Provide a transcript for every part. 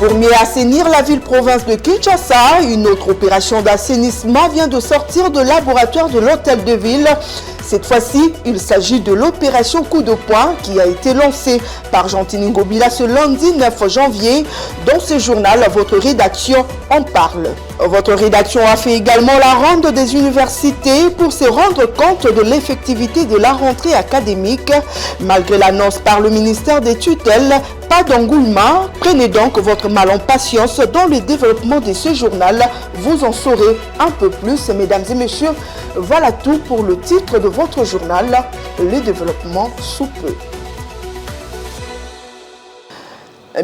Pour mieux assainir la ville-province de Kinshasa, une autre opération d'assainissement vient de sortir de laboratoire de l'hôtel de ville. Cette fois-ci, il s'agit de l'opération Coup de poing qui a été lancée par Gentini Ngobila ce lundi 9 janvier. Dans ce journal, votre rédaction en parle. Votre rédaction a fait également la ronde des universités pour se rendre compte de l'effectivité de la rentrée académique. Malgré l'annonce par le ministère des tutelles, pas d'engouement. Prenez donc votre mal en patience dans le développement de ce journal. Vous en saurez un peu plus, mesdames et messieurs. Voilà tout pour le titre de votre journal, le développement sous peu.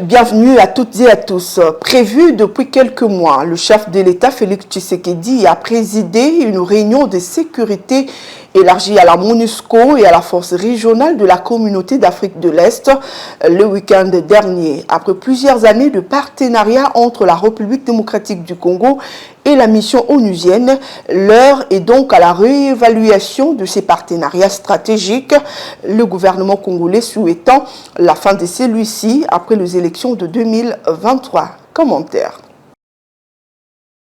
Bienvenue à toutes et à tous. Prévu depuis quelques mois, le chef de l'État Félix Tshisekedi a présidé une réunion de sécurité élargie à la MONUSCO et à la force régionale de la communauté d'Afrique de l'Est le week-end dernier. Après plusieurs années de partenariat entre la République démocratique du Congo et la mission onusienne, l'heure est donc à la réévaluation de ces partenariats stratégiques, le gouvernement congolais souhaitant la fin de celui-ci après les élections de 2023. Commentaire.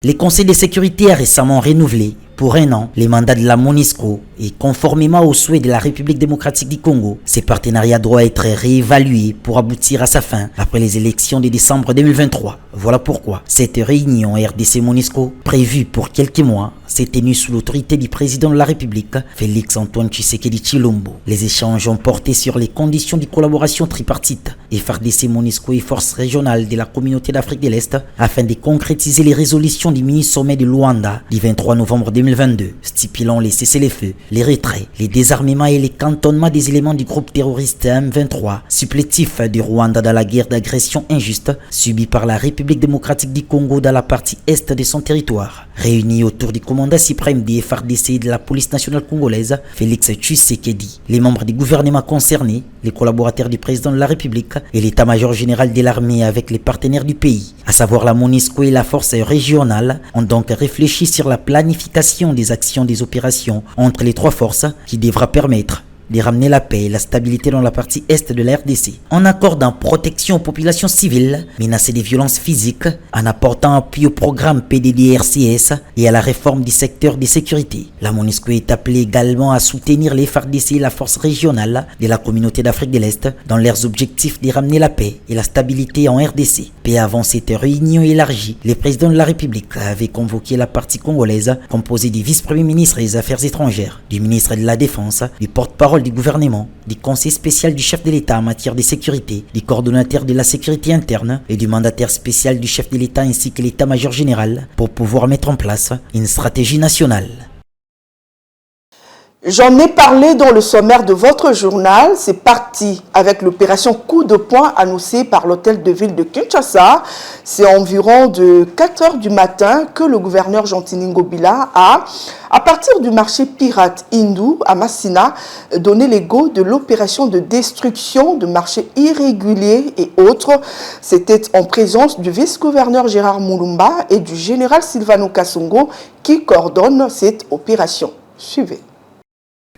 Le Conseil de sécurité a récemment renouvelé pour un an les mandats de la MONUSCO et conformément aux souhaits de la République démocratique du Congo, ces partenariats doivent être réévalués pour aboutir à sa fin après les élections de décembre 2023. Voilà pourquoi cette réunion RDC-MONUSCO, prévue pour quelques mois, s'est tenue sous l'autorité du président de la République, Félix Antoine Tshisekedi Tshilombo. Les échanges ont porté sur les conditions de collaboration tripartite FARDC-MONUSCO et forces régionales de la communauté d'Afrique de l'Est afin de concrétiser les résolutions du mini-sommet de Luanda du 23 novembre 2022, stipulant les cessez-le-feu, les retraits, les désarmements et les cantonnements des éléments du groupe terroriste M23, supplétif du Rwanda dans la guerre d'agression injuste subie par la République démocratique du Congo dans la partie est de son territoire. Réunis autour du commandant suprême des FARDC et de la police nationale congolaise, Félix Tshisekedi, les membres du gouvernement concernés, les collaborateurs du président de la République et l'état-major général de l'armée avec les partenaires du pays, à savoir la MONUSCO et la force régionale, ont donc réfléchi sur la planification des actions des opérations entre les trois forces qui devra permettre de ramener la paix et la stabilité dans la partie est de la RDC, en accordant protection aux populations civiles menacées des violences physiques, en apportant appui au programme PDDRCS et à la réforme du secteur de sécurité. La MONUSCO est appelée également à soutenir les FARDC et la force régionale de la communauté d'Afrique de l'Est dans leurs objectifs de ramener la paix et la stabilité en RDC. Peu avant cette réunion élargie, le président de la République avait convoqué la partie congolaise composée du vice-premier ministre des Affaires étrangères, du ministre de la Défense, du porte-parole du gouvernement, du conseil spécial du chef de l'État en matière de sécurité, du coordonnateur de la sécurité interne et du mandataire spécial du chef de l'État ainsi que l'état-major général pour pouvoir mettre en place une stratégie nationale. J'en ai parlé dans le sommaire de votre journal. C'est parti avec l'opération Coup de poing annoncée par l'hôtel de ville de Kinshasa. C'est environ de 4 heures du matin que le gouverneur Gentini Ngobila a, à partir du marché pirate hindou à Massina, donné les go de l'opération de destruction de marchés irréguliers et autres. C'était en présence du vice-gouverneur Gérard Moulumba et du général Silvano Kassongo qui coordonnent cette opération. Suivez.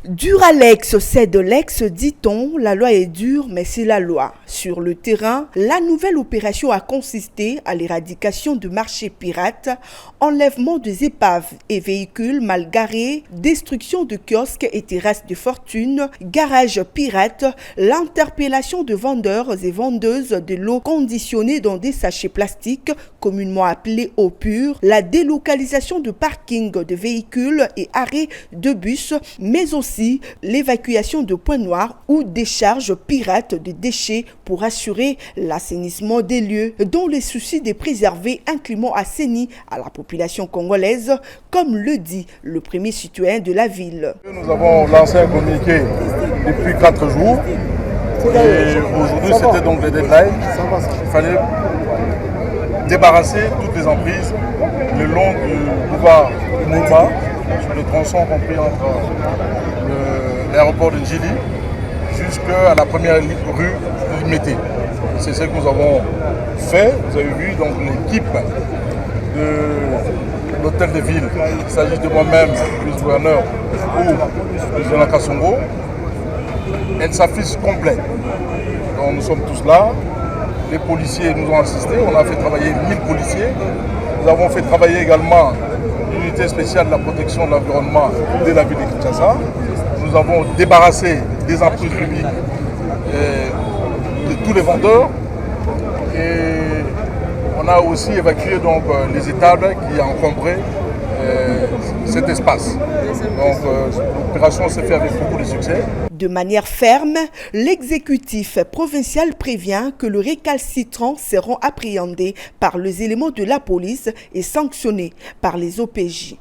Dur à l'ex, c'est de l'ex, dit-on. La loi est dure, mais c'est la loi. Sur le terrain, la nouvelle opération a consisté à l'éradication de marchés pirates, enlèvement des épaves et véhicules mal garés, destruction de kiosques et terrasses de fortune, garages pirates, l'interpellation de vendeurs et vendeuses de l'eau conditionnée dans des sachets plastiques, communément appelés eau pure, la délocalisation de parkings de véhicules et arrêts de bus, mais aussi l'évacuation de points noirs ou décharges pirates de déchets pour assurer l'assainissement des lieux, dont le souci de préserver un climat assaini à la population congolaise, comme le dit le premier citoyen de la ville. Nous avons lancé un communiqué depuis 4 jours et aujourd'hui c'était donc le deadline. Il fallait débarrasser toutes les emprises le long du boulevard Mouma, sur le tronçon compris entre l'aéroport de Djili jusqu'à la première rue de Mété. C'est ce que nous avons fait. Vous avez vu donc l'équipe de l'hôtel de ville. Il s'agit de moi-même, vice-gouverneur, ou de Jonathan Kassongo. Elle s'affiche complète. Donc nous sommes tous là. les policiers nous ont assistés. On a fait travailler 1000 policiers. Nous avons fait travailler également l'unité spéciale de la protection de l'environnement de la ville de Kinshasa. Nous avons débarrassé des emprises publiques de tous les vendeurs. Et on a aussi évacué donc, les étables qui encombraient cet espace. Donc l'opération s'est faite avec beaucoup de succès. De manière ferme, l'exécutif provincial prévient que les récalcitrants seront appréhendés par les éléments de la police et sanctionnés par les OPJ.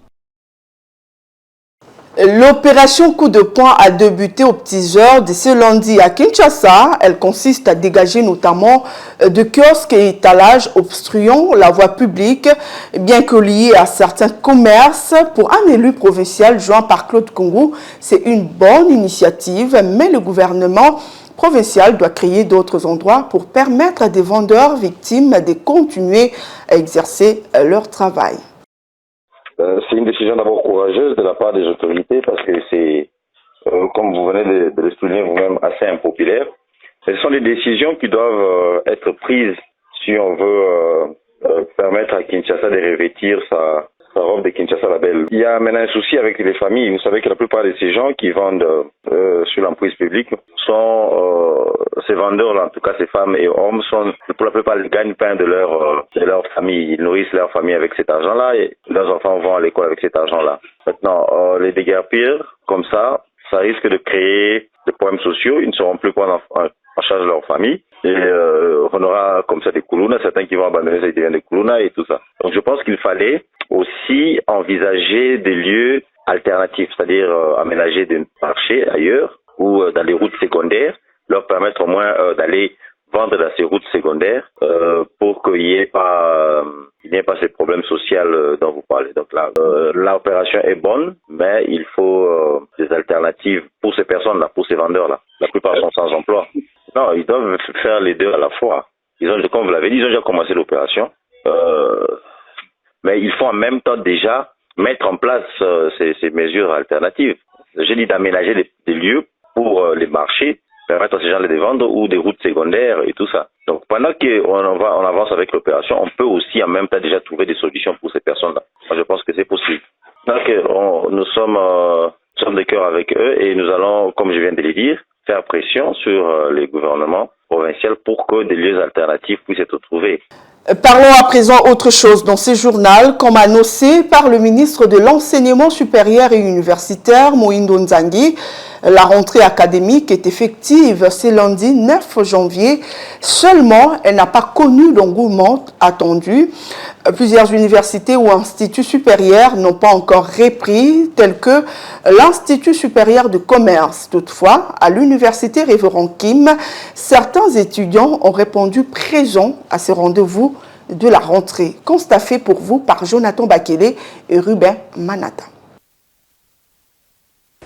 L'opération coup de poing a débuté aux petites heures de ce lundi à Kinshasa. Elle consiste à dégager notamment de kiosques et étalages obstruant la voie publique, bien que liés à certains commerces. Pour un élu provincial joint par Claude Congo, c'est une bonne initiative, mais le gouvernement provincial doit créer d'autres endroits pour permettre à des vendeurs victimes de continuer à exercer leur travail. C'est une décision d'abord courageuse de la part des autorités parce que c'est, comme vous venez de le souligner vous-même, assez impopulaire. Ce sont des décisions qui doivent être prises si on veut permettre à Kinshasa de revêtir sa robe de Kinshasa la belle. Il y a maintenant un souci avec les familles. Vous savez que la plupart de ces gens qui vendent sur l'emprise publique sont ces vendeurs-là, en tout cas ces femmes et hommes, sont pour la plupart les gagne-pain de leur famille. Ils nourrissent leur famille avec cet argent-là et leurs enfants vont à l'école avec cet argent-là. Maintenant, les déguerpir comme ça risque de créer des problèmes sociaux. Ils ne seront plus prendre en charge de leur famille. Et on aura comme ça des koulouna, certains qui vont abandonner ça, ils deviennent des koulouna et tout ça. Donc je pense qu'il fallait aussi envisager des lieux alternatifs, c'est-à-dire aménager des marchés ailleurs ou dans les routes secondaires, leur permettre au moins d'aller vendre dans ces routes secondaires pour qu'il n'y ait pas ces problèmes sociaux dont vous parlez. Donc là, l'opération est bonne, mais il faut des alternatives pour ces personnes-là, pour ces vendeurs-là. La plupart sont sans emploi. Non, ils doivent faire les deux à la fois. Comme vous l'avez dit, ils ont déjà commencé l'opération. Mais il faut en même temps déjà mettre en place ces mesures alternatives. J'ai dit d'aménager des lieux pour les marchés, permettre à ces gens de les vendre ou des routes secondaires et tout ça. Donc pendant qu'on avance avec l'opération, on peut aussi en même temps déjà trouver des solutions pour ces personnes-là. Moi, je pense que c'est possible. Donc nous sommes de cœur avec eux et nous allons, comme je viens de le dire, faire pression sur les gouvernements provinciaux pour que des lieux alternatifs puissent être trouvés. Parlons à présent autre chose dans ce journal, comme annoncé par le ministre de l'Enseignement supérieur et universitaire, Moïndo Nzangi. La rentrée académique est effective ce lundi 9 janvier. Seulement, elle n'a pas connu l'engouement attendu. Plusieurs universités ou instituts supérieurs n'ont pas encore repris, tels que l'Institut supérieur de commerce. Toutefois, à l'université Révérend Kim, certains étudiants ont répondu présents à ce rendez-vous de la rentrée. Constat fait pour vous par Jonathan Bakele et Ruben Manata.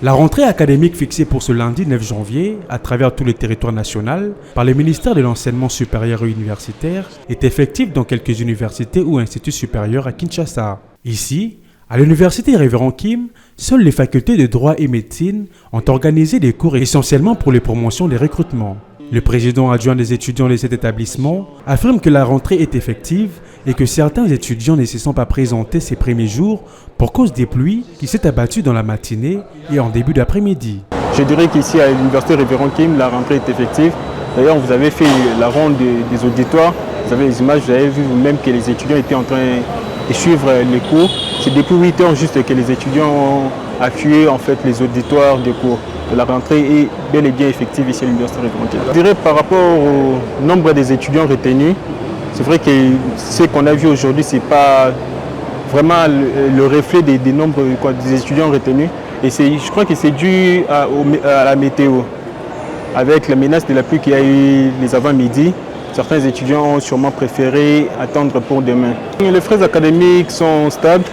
La rentrée académique fixée pour ce lundi 9 janvier, à travers tout le territoire national, par le ministère de l'Enseignement supérieur et universitaire, est effective dans quelques universités ou instituts supérieurs à Kinshasa. Ici, à l'université Révérend Kim, seules les facultés de droit et médecine ont organisé des cours essentiellement pour les promotions des recrutements. Le président adjoint des étudiants de cet établissement affirme que la rentrée est effective et que certains étudiants ne se sont pas présentés ces premiers jours pour cause des pluies qui s'est abattue dans la matinée et en début d'après-midi. Je dirais qu'ici à l'université Révérend Kim, la rentrée est effective. D'ailleurs, vous avez fait la ronde des auditoires. Vous avez les images, vous avez vu vous-même que les étudiants étaient en train de suivre les cours. C'est depuis 8 heures juste que les étudiants ont appuyé en fait les auditoires des cours. La rentrée est bel et bien effective ici à l'université Révérend Kim. Je dirais par rapport au nombre des étudiants retenus, c'est vrai que ce qu'on a vu aujourd'hui, ce n'est pas vraiment le reflet des nombres des étudiants retenus. Et je crois que c'est dû à la météo. Avec la menace de la pluie qu'il y a eu les avant-midi, certains étudiants ont sûrement préféré attendre pour demain. Les frais académiques sont stables.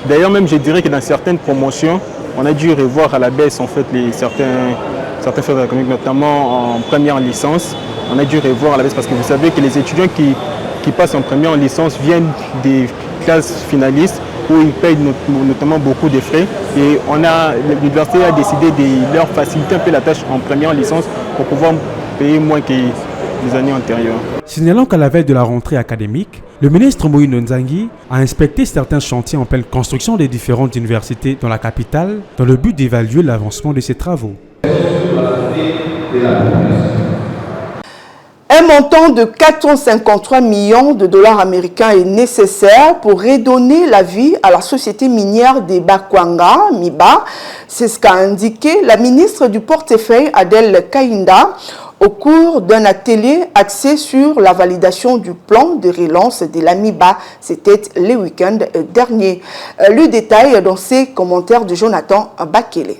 D'ailleurs, même je dirais que dans certaines promotions, on a dû revoir à la baisse en fait certains frais académiques, notamment en première licence. On a dû revoir à la baisse parce que vous savez que les étudiants qui passent en première licence viennent des classes finalistes où ils payent notamment beaucoup de frais. Et l'université a décidé de leur faciliter un peu la tâche en première licence pour pouvoir payer moins que des années antérieures. Signalant qu'à la veille de la rentrée académique, le ministre Moïno Nzangi a inspecté certains chantiers en pleine construction des différentes universités dans la capitale dans le but d'évaluer l'avancement de ces travaux. Un montant de 453 millions de dollars américains est nécessaire pour redonner la vie à la société minière des Bakwanga, MIBA. C'est ce qu'a indiqué la ministre du portefeuille Adel Kainda au cours d'un atelier axé sur la validation du plan de relance de la MIBA. C'était le week-end dernier. Le détail dans ses commentaires de Jonathan Bakele.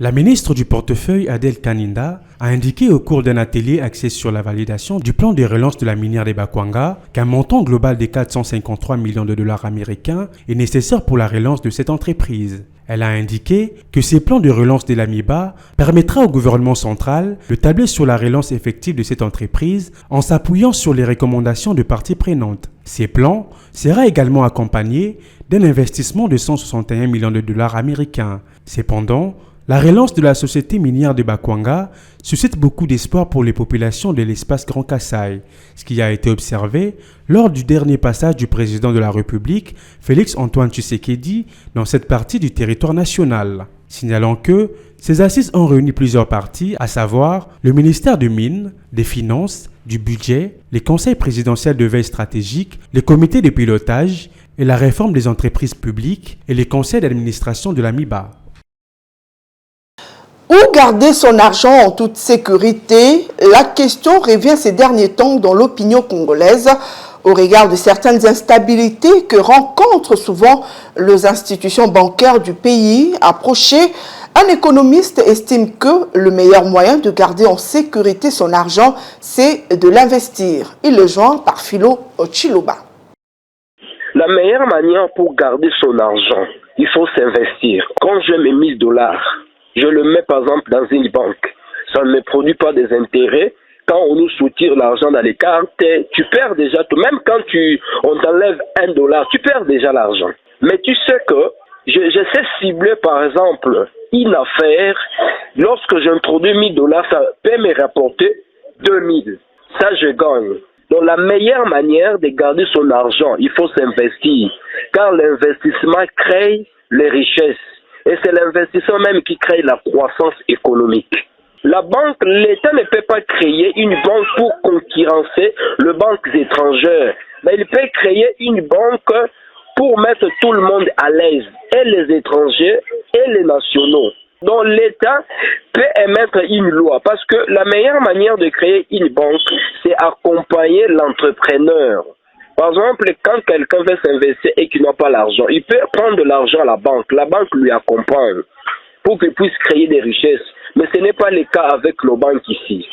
La ministre du portefeuille Adel Kaninda a indiqué au cours d'un atelier axé sur la validation du plan de relance de la minière des Bakwanga qu'un montant global de 453 millions de dollars américains est nécessaire pour la relance de cette entreprise. Elle a indiqué que ces plans de relance de la MIBA permettra au gouvernement central de tabler sur la relance effective de cette entreprise en s'appuyant sur les recommandations de parties prenantes. Ces plans sera également accompagnés d'un investissement de 161 millions de dollars américains. Cependant, la relance de la société minière de Bakwanga suscite beaucoup d'espoir pour les populations de l'espace Grand Kassai, ce qui a été observé lors du dernier passage du président de la République, Félix-Antoine Tshisekedi, dans cette partie du territoire national. Signalant que ces assises ont réuni plusieurs parties, à savoir le ministère des Mines, des Finances, du Budget, les conseils présidentiels de veille stratégique, les comités de pilotage et la réforme des entreprises publiques et les conseils d'administration de la MIBA. Où garder son argent en toute sécurité? La question revient ces derniers temps dans l'opinion congolaise au regard de certaines instabilités que rencontrent souvent les institutions bancaires du pays. Approché, un économiste estime que le meilleur moyen de garder en sécurité son argent, c'est de l'investir. Il le joint par Philo Chiloba. La meilleure manière pour garder son argent, il faut s'investir. Quand j'ai mes 1000 dollars, je le mets par exemple dans une banque. Ça ne me produit pas des intérêts. Quand on nous soutire l'argent dans les cartes, tu perds déjà tout. Même quand on t'enlève $1, tu perds déjà l'argent. Mais tu sais que je sais cibler par exemple une affaire. Lorsque j'introduis 1000 dollars, ça peut me rapporter 2000. Ça, je gagne. Donc la meilleure manière de garder son argent, il faut s'investir. Car l'investissement crée les richesses. Et c'est l'investissement même qui crée la croissance économique. La banque, l'État ne peut pas créer une banque pour concurrencer les banques étrangères. Mais il peut créer une banque pour mettre tout le monde à l'aise, et les étrangers et les nationaux. Donc l'État peut émettre une loi parce que la meilleure manière de créer une banque, c'est accompagner l'entrepreneur. Par exemple, quand quelqu'un veut s'investir et qu'il n'a pas l'argent, il peut prendre de l'argent à la banque lui accompagne pour qu'il puisse créer des richesses. Mais ce n'est pas le cas avec nos banques ici.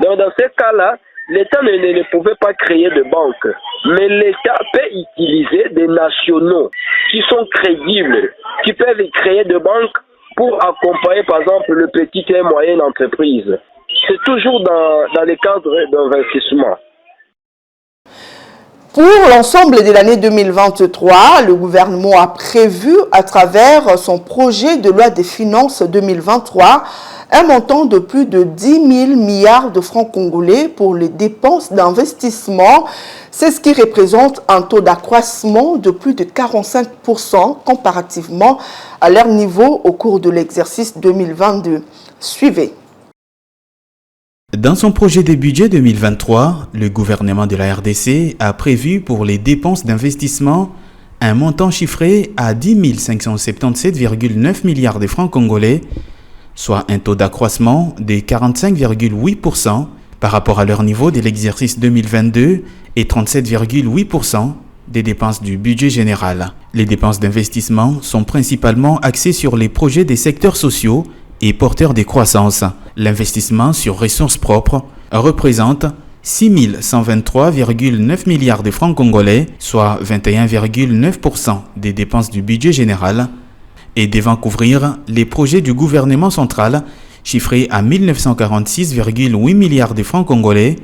Donc dans ce cas-là, l'État ne pouvait pas créer de banque. Mais l'État peut utiliser des nationaux qui sont crédibles, qui peuvent créer des banques pour accompagner par exemple le petit et moyen entreprise. C'est toujours dans le cadre d'investissement. Pour l'ensemble de l'année 2023, le gouvernement a prévu à travers son projet de loi des finances 2023 un montant de plus de 10 000 milliards de francs congolais pour les dépenses d'investissement. C'est ce qui représente un taux d'accroissement de plus de 45% comparativement à leur niveau au cours de l'exercice 2022. Suivez. Dans son projet de budget 2023, le gouvernement de la RDC a prévu pour les dépenses d'investissement un montant chiffré à 10 577,9 milliards de francs congolais, soit un taux d'accroissement de 45,8% par rapport à leur niveau de l'exercice 2022 et 37,8% des dépenses du budget général. Les dépenses d'investissement sont principalement axées sur les projets des secteurs sociaux et porteurs de croissance. L'investissement sur ressources propres représente 6 123,9 milliards de francs congolais, soit 21,9% des dépenses du budget général, et devant couvrir les projets du gouvernement central chiffrés à 1946,8 milliards de francs congolais,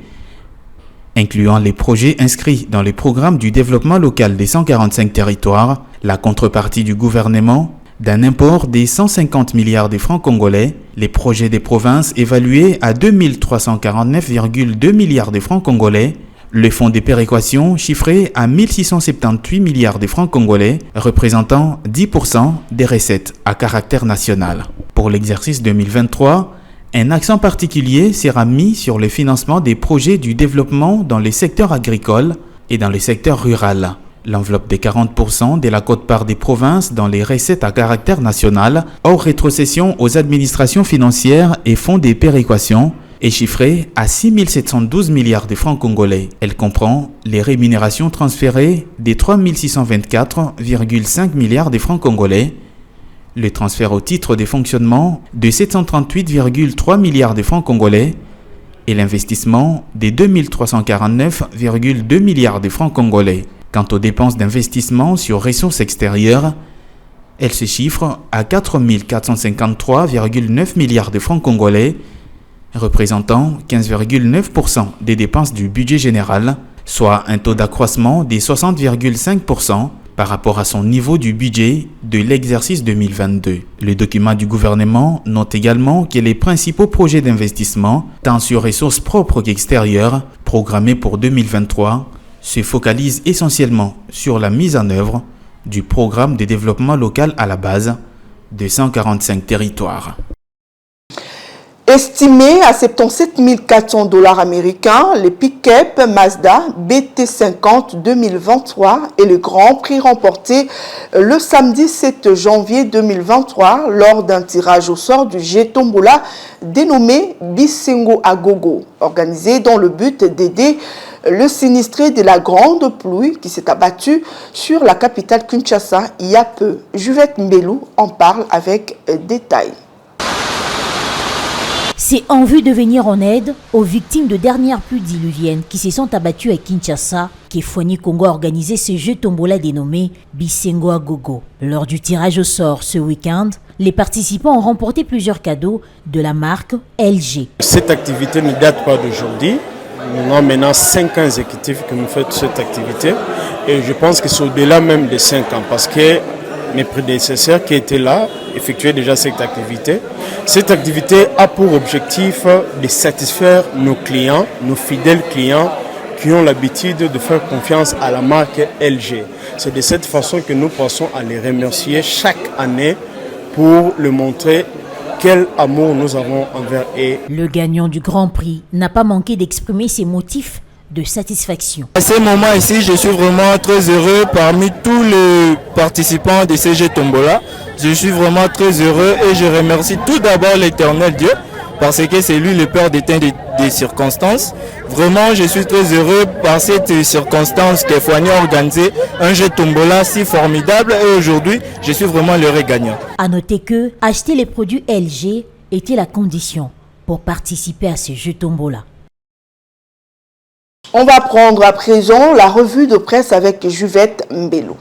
incluant les projets inscrits dans le programme du développement local des 145 territoires. La contrepartie du gouvernement d'un import des 150 milliards de francs congolais, les projets des provinces évalués à 2349,2 milliards de francs congolais, le fonds de péréquation chiffré à 1678 milliards de francs congolais, représentant 10% des recettes à caractère national. Pour l'exercice 2023, un accent particulier sera mis sur le financement des projets du développement dans les secteurs agricoles et dans le secteur rural. L'enveloppe de 40% de la quote-part des provinces dans les recettes à caractère national, hors rétrocession aux administrations financières et fonds de péréquation, est chiffrée à 6 712 milliards de francs congolais. Elle comprend les rémunérations transférées des 3 624,5 milliards de francs congolais, le transfert au titre de fonctionnement de 738,3 milliards de francs congolais et l'investissement des 2 349,2 milliards de francs congolais. Quant aux dépenses d'investissement sur ressources extérieures, elles se chiffrent à 4 453,9 milliards de francs congolais, représentant 15,9% des dépenses du budget général, soit un taux d'accroissement de 60,5% par rapport à son niveau du budget de l'exercice 2022. Le document du gouvernement note également que les principaux projets d'investissement, tant sur ressources propres qu'extérieures, programmés pour 2023, se focalisent essentiellement sur la mise en œuvre du programme de développement local à la base de 145 territoires. Estimé à 77 400 $ américains, le pick-up Mazda BT50 2023 est le grand prix remporté le samedi 7 janvier 2023 lors d'un tirage au sort du jet tombola dénommé Bisengo Agogo, organisé dans le but d'aider le sinistré de la grande pluie qui s'est abattue sur la capitale Kinshasa il y a peu. Juvette Mbelou en parle avec détail. C'est en vue de venir en aide aux victimes de dernières pluies diluviennes qui se sont abattues à Kinshasa que Foigny Congo a organisé ce jeu tombola dénommé Bisengo Agogo. Lors du tirage au sort ce week-end, les participants ont remporté plusieurs cadeaux de la marque LG. Cette activité ne date pas d'aujourd'hui. Nous avons maintenant 5 ans exécutifs que nous faisons cette activité et je pense que c'est au-delà même de 5 ans parce que mes prédécesseurs qui étaient là effectuaient déjà cette activité. Cette activité a pour objectif de satisfaire nos clients, nos fidèles clients qui ont l'habitude de faire confiance à la marque LG. C'est de cette façon que nous pensons à les remercier chaque année pour leur montrer quel amour nous avons envers eux. Le gagnant du Grand Prix n'a pas manqué d'exprimer ses motifs de satisfaction. À ce moment ici, je suis vraiment très heureux parmi tous les participants de CG Tombola. Je suis vraiment très heureux et je remercie tout d'abord l'Éternel Dieu parce que c'est lui le père des temps des circonstances. Vraiment, je suis très heureux par cette circonstance que Foigny a organisé un jeu Tombola si formidable et aujourd'hui, je suis vraiment l'heureux gagnant. À noter que acheter les produits LG était la condition pour participer à ce jeu Tombola. On va prendre à présent la revue de presse avec Juvette Mbelou.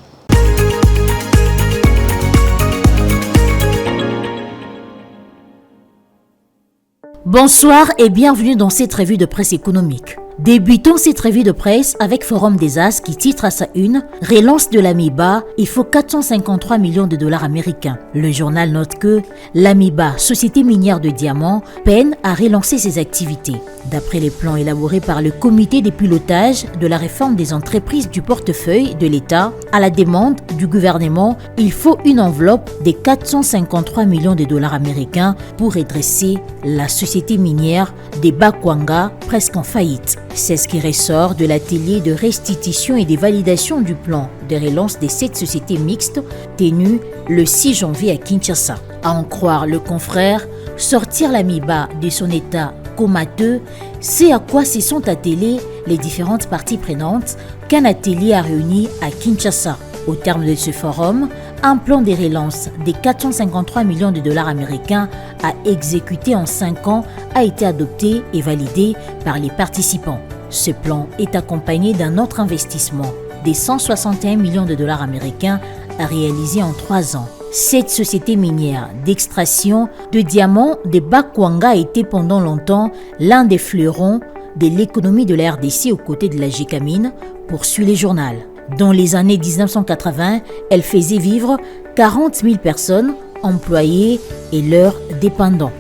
Bonsoir et bienvenue dans cette revue de presse économique. Débutons cette revue de presse avec Forum des As qui titre à sa une « Relance de l'Amiba, il faut 453 millions de dollars américains ». Le journal note que l'Amiba, société minière de diamants, peine à relancer ses activités. D'après les plans élaborés par le comité de pilotage de la réforme des entreprises du portefeuille de l'État, à la demande du gouvernement, il faut une enveloppe de 453 millions de dollars américains pour redresser la société minière des Bakwanga, presque en faillite. C'est ce qui ressort de l'atelier de restitution et de validation du plan de relance des 7 sociétés mixtes tenu le 6 janvier à Kinshasa. À en croire le confrère, sortir l'Amiba de son état comateux, c'est à quoi se sont attelées les différentes parties prenantes qu'un atelier a réuni à Kinshasa. Au terme de ce forum, un plan de relance de 453 millions de dollars américains à exécuter en 5 ans a été adopté et validé par les participants. Ce plan est accompagné d'un autre investissement de 161 millions de dollars américains à réaliser en 3 ans. Cette société minière d'extraction de diamants de Bakwanga a été pendant longtemps l'un des fleurons de l'économie de la RDC aux côtés de la Gécamine, poursuit le journal. Dans les années 1980, elle faisait vivre 40 000 personnes, employées et leurs dépendants.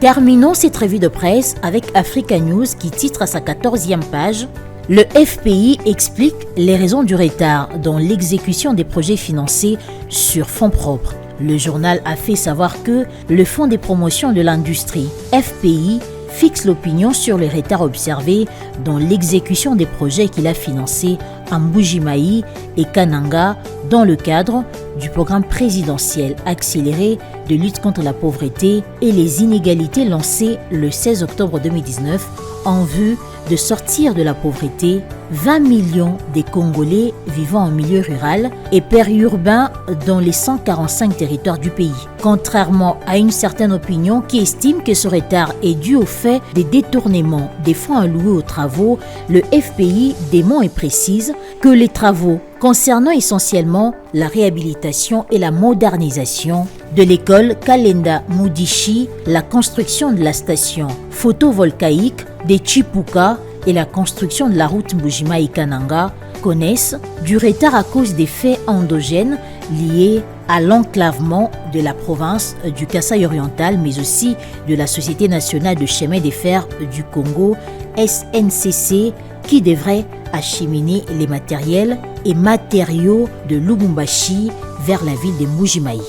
Terminons cette revue de presse avec Africa News qui titre à sa 14e page « Le FPI explique les raisons du retard dans l'exécution des projets financés sur fonds propres ». Le journal a fait savoir que le Fonds des promotions de l'industrie, FPI, fixe l'opinion sur les retards observés dans l'exécution des projets qu'il a financés à Mbuji-Mayi et Kananga dans le cadre du programme présidentiel accéléré de lutte contre la pauvreté et les inégalités lancé le 16 octobre 2019 en vue de sortir de la pauvreté 20 millions des Congolais vivant en milieu rural et périurbain dans les 145 territoires du pays. Contrairement à une certaine opinion qui estime que ce retard est dû au fait des détournements des fonds alloués aux travaux, le FPI dément et précise que les travaux concernant essentiellement la réhabilitation et la modernisation de l'école Kalenda Mudishi, la construction de la station photovoltaïque des Chipuka et la construction de la route Mbuji-Mayi-Kananga connaissent du retard à cause des faits endogènes liés à l'enclavement de la province du Kasaï oriental, mais aussi de la Société nationale de chemin de fer du Congo, SNCC, qui devrait acheminer les matériels et matériaux de Lubumbashi vers la ville de Mbuji-Mayi.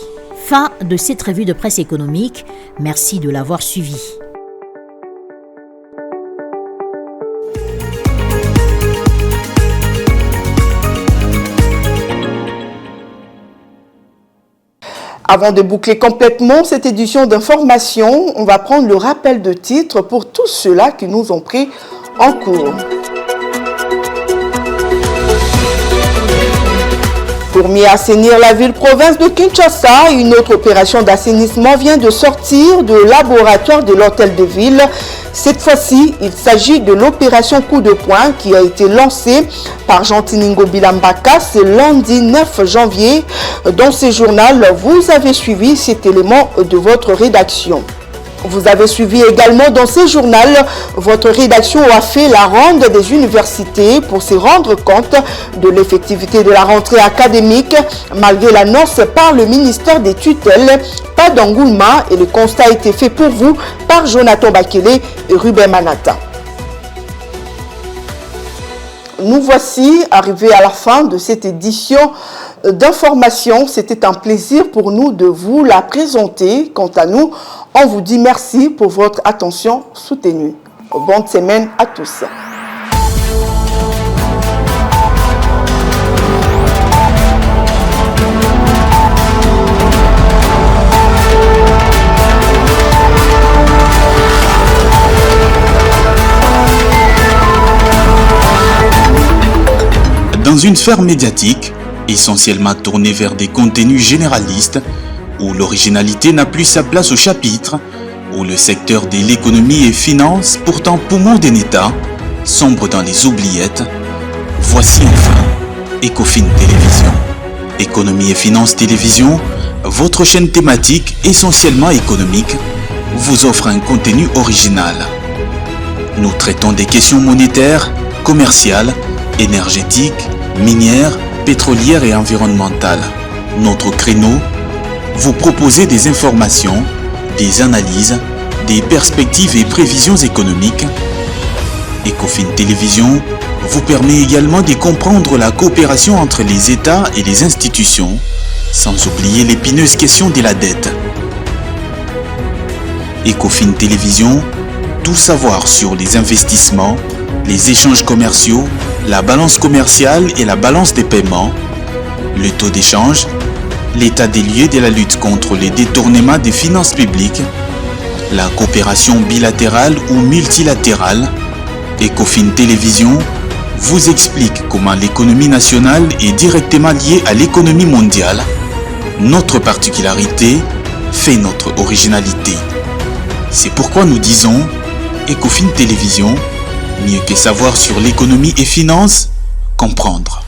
Fin de cette revue de presse économique. Merci de l'avoir suivi. Avant de boucler complètement cette édition d'information, on va prendre le rappel de titres pour tous ceux-là qui nous ont pris en cours. Pour mieux assainir la ville-province de Kinshasa, une autre opération d'assainissement vient de sortir du laboratoire de l'hôtel de ville. Cette fois-ci, il s'agit de l'opération Coup de poing qui a été lancée par Jean-Tiningo Bilambaka ce lundi 9 janvier. Dans ce journal, vous avez suivi cet élément de votre rédaction. Vous avez suivi également dans ce journal, votre rédaction a fait la ronde des universités pour se rendre compte de l'effectivité de la rentrée académique malgré l'annonce par le ministère des tutelles, pas d'engouement, et le constat a été fait pour vous par Jonathan Bakele et Ruben Manata. Nous voici arrivés à la fin de cette édition d'information. C'était un plaisir pour nous de vous la présenter. Quant à nous, on vous dit merci pour votre attention soutenue. Bonne semaine à tous. Dans une sphère médiatique, essentiellement tournée vers des contenus généralistes, où l'originalité n'a plus sa place au chapitre, où le secteur de l'économie et finance, pourtant poumon d'un État, sombre dans les oubliettes, voici enfin Ecofin Télévision. Économie et finance télévision, votre chaîne thématique essentiellement économique, vous offre un contenu original. Nous traitons des questions monétaires, commerciales, énergétiques, minières, pétrolières et environnementales. Notre créneau, vous proposer des informations, des analyses, des perspectives et prévisions économiques. Ecofin Télévision vous permet également de comprendre la coopération entre les États et les institutions, sans oublier l'épineuse question de la dette. Ecofin Télévision, tout savoir sur les investissements, les échanges commerciaux, la balance commerciale et la balance des paiements, le taux d'échange, l'état des lieux de la lutte contre les détournements des finances publiques, la coopération bilatérale ou multilatérale. Ecofin Télévision vous explique comment l'économie nationale est directement liée à l'économie mondiale. Notre particularité fait notre originalité. C'est pourquoi nous disons Ecofin Télévision, mieux que savoir sur l'économie et finances, comprendre.